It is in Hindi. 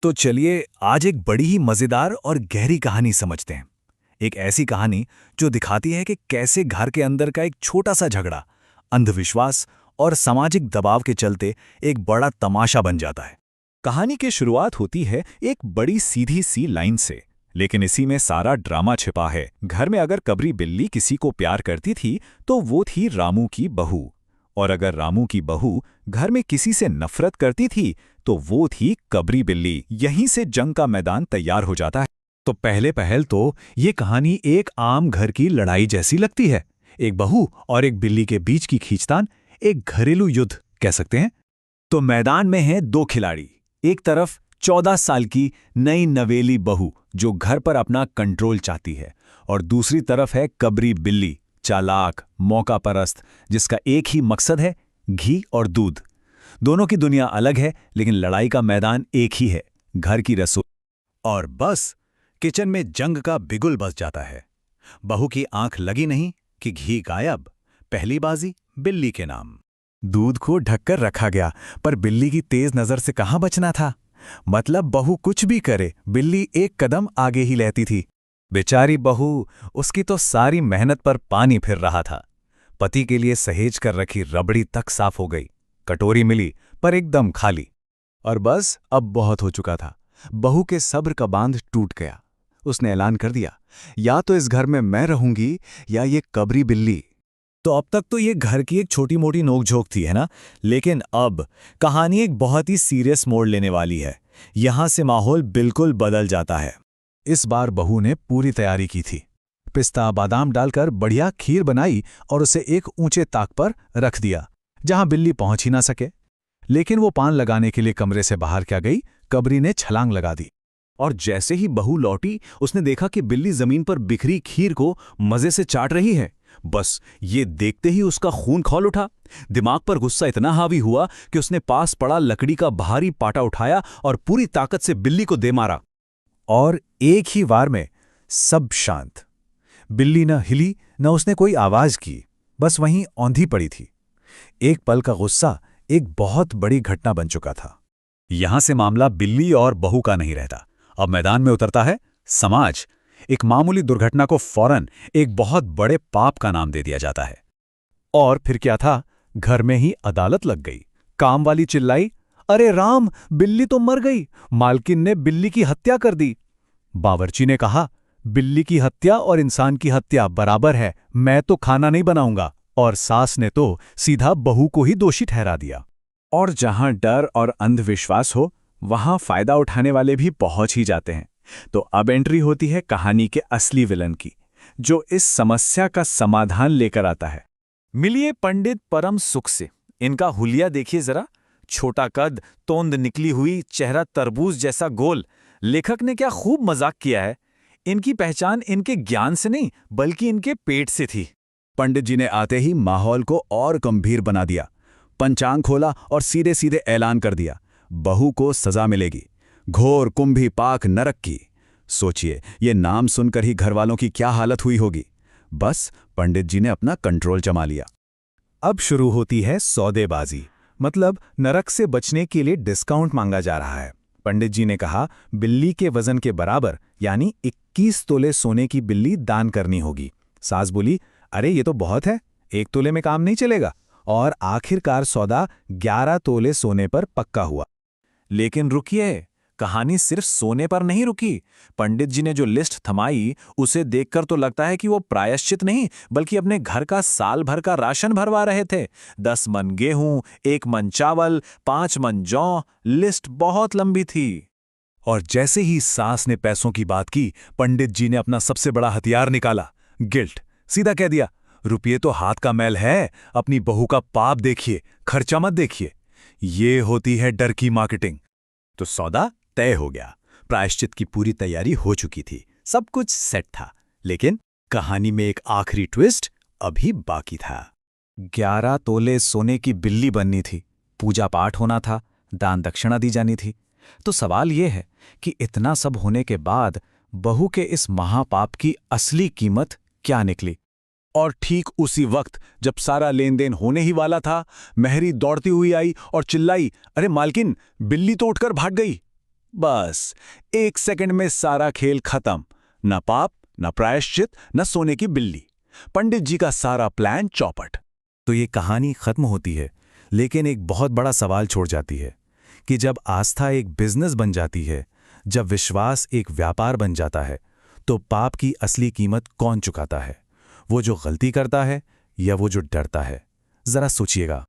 तो चलिए आज एक बड़ी ही मजेदार और गहरी कहानी समझते हैं। एक ऐसी कहानी जो दिखाती है कि कैसे घर के अंदर का एक छोटा सा झगड़ा अंधविश्वास और सामाजिक दबाव के चलते एक बड़ा तमाशा बन जाता है। कहानी की शुरुआत होती है एक बड़ी सीधी सी लाइन से, लेकिन इसी में सारा ड्रामा छिपा है। घर में अगर कबरी बिल्ली किसी को प्यार करती थी तो वो थी रामू की बहू, और अगर रामू की बहू घर में किसी से नफरत करती थी तो वो थी कबरी बिल्ली। यहीं से जंग का मैदान तैयार हो जाता है। तो पहले पहल तो ये कहानी एक आम घर की लड़ाई जैसी लगती है, एक बहू और एक बिल्ली के बीच की खींचतान, एक घरेलू युद्ध कह सकते हैं। तो मैदान में हैं दो खिलाड़ी। एक तरफ 14 साल की नई नवेली बहू जो घर पर अपना कंट्रोल चाहती है, और दूसरी तरफ है कबरी बिल्ली, चालाक, मौका परस्त, जिसका एक ही मकसद है, घी और दूध। दोनों की दुनिया अलग है, लेकिन लड़ाई का मैदान एक ही है, घर की रसोई। और बस किचन में जंग का बिगुल बज जाता है। बहू की आंख लगी नहीं कि घी गायब। पहली बाजी बिल्ली के नाम। दूध को ढककर रखा गया, पर बिल्ली की तेज नजर से कहां बचना था। मतलब बहू कुछ भी करे, बिल्ली एक कदम आगे ही लेती थी। बेचारी बहू, उसकी तो सारी मेहनत पर पानी फिर रहा था। पति के लिए सहेज कर रखी रबड़ी तक साफ हो गई। कटोरी मिली पर एकदम खाली। और बस अब बहुत हो चुका था। बहू के सब्र का बांध टूट गया। उसने ऐलान कर दिया, या तो इस घर में मैं रहूंगी या ये कबरी बिल्ली। तो अब तक तो ये घर की एक छोटी मोटी नोकझोंक थी, है ना? लेकिन अब कहानी एक बहुत ही सीरियस मोड़ लेने वाली है। यहां से माहौल बिल्कुल बदल जाता है। इस बार बहू ने पूरी तैयारी की थी। पिस्ता बादाम डालकर बढ़िया खीर बनाई और उसे एक ऊंचे ताक पर रख दिया, जहां बिल्ली पहुंच ही ना सके। लेकिन वो पान लगाने के लिए कमरे से बाहर क्या गई, कबरी ने छलांग लगा दी। और जैसे ही बहू लौटी, उसने देखा कि बिल्ली जमीन पर बिखरी खीर को मजे से चाट रही है। बस ये देखते ही उसका खून खौल उठा। दिमाग पर गुस्सा इतना हावी हुआ कि उसने पास पड़ा लकड़ी का भारी पाटा उठाया और पूरी ताकत से बिल्ली को दे मारा। और एक ही वार में सब शांत। बिल्ली न हिली, न उसने कोई आवाज की, बस वहीं औंधी पड़ी थी। एक पल का गुस्सा एक बहुत बड़ी घटना बन चुका था। यहां से मामला बिल्ली और बहू का नहीं रहता। अब मैदान में उतरता है समाज। एक मामूली दुर्घटना को फौरन एक बहुत बड़े पाप का नाम दे दिया जाता है। और फिर क्या था, घर में ही अदालत लग गई। काम वाली चिल्लाई, अरे राम, बिल्ली तो मर गई, मालकिन ने बिल्ली की हत्या कर दी। बावर्ची ने कहा, बिल्ली की हत्या और इंसान की हत्या बराबर है, मैं तो खाना नहीं बनाऊंगा। और सास ने तो सीधा बहू को ही दोषी ठहरा दिया। और जहां डर और अंधविश्वास हो, वहां फायदा उठाने वाले भी पहुंच ही जाते हैं। तो अब एंट्री होती है कहानी के असली विलन की, जो इस समस्या का समाधान लेकर आता है। मिलिए पंडित परम सुख से। इनका हुलिया देखिए जरा। छोटा कद, तोंद निकली हुई, चेहरा तरबूज जैसा गोल। लेखक ने क्या खूब मजाक किया है। इनकी पहचान इनके ज्ञान से नहीं, बल्कि इनके पेट से थी। पंडित जी ने आते ही माहौल को और गंभीर बना दिया। पंचांग खोला और सीधे सीधे ऐलान कर दिया, बहू को सजा मिलेगी, घोर कुंभी पाक नरक की। सोचिए, ये नाम सुनकर ही घरवालों की क्या हालत हुई होगी। बस पंडित जी ने अपना कंट्रोल जमा लिया। अब शुरू होती है सौदेबाजी। मतलब नरक से बचने के लिए डिस्काउंट मांगा जा रहा है। पंडित जी ने कहा, बिल्ली के वजन के बराबर यानी 21 तोले सोने की बिल्ली दान करनी होगी। सास बोली, अरे ये तो बहुत है, 1 तोले में काम नहीं चलेगा। और आखिरकार सौदा 11 तोले सोने पर पक्का हुआ। लेकिन रुकिए, कहानी सिर्फ सोने पर नहीं रुकी। पंडित जी ने जो लिस्ट थमाई, उसे देखकर तो लगता है कि वो प्रायश्चित नहीं, बल्कि अपने घर का साल भर का राशन भरवा रहे थे। 10 मन गेहूं, 1 मन चावल, 5 मन जौ। लिस्ट बहुत लंबी थी। और जैसे ही सास ने पैसों की बात की, पंडित जी ने अपना सबसे बड़ा हथियार निकाला, गिल्ट। सीधा कह दिया, रुपये तो हाथ का मैल है, अपनी बहू का पाप देखिए, खर्चा मत देखिए। ये होती है डर की मार्केटिंग। तो सौदा तय हो गया। प्रायश्चित की पूरी तैयारी हो चुकी थी, सब कुछ सेट था। लेकिन कहानी में एक आखिरी ट्विस्ट अभी बाकी था। 11 तोले सोने की बिल्ली बननी थी, पूजा पाठ होना था, दान दक्षिणा दी जानी थी। तो सवाल यह है कि इतना सब होने के बाद बहू के इस महापाप की असली कीमत क्या निकली। और ठीक उसी वक्त जब सारा लेन देन होने ही वाला था, मेहरी दौड़ती हुई आई और चिल्लाई, अरे मालकिन, बिल्ली तो उठकर भाग गई। बस 1 सेकंड में सारा खेल खत्म। न पाप, न प्रायश्चित, न सोने की बिल्ली। पंडित जी का सारा प्लान चौपट। तो ये कहानी खत्म होती है, लेकिन एक बहुत बड़ा सवाल छोड़ जाती है कि जब आस्था एक बिजनेस बन जाती है, जब विश्वास एक व्यापार बन जाता है, तो पाप की असली कीमत कौन चुकाता है? वो जो गलती करता है या वो जो डरता है? जरा सोचिएगा।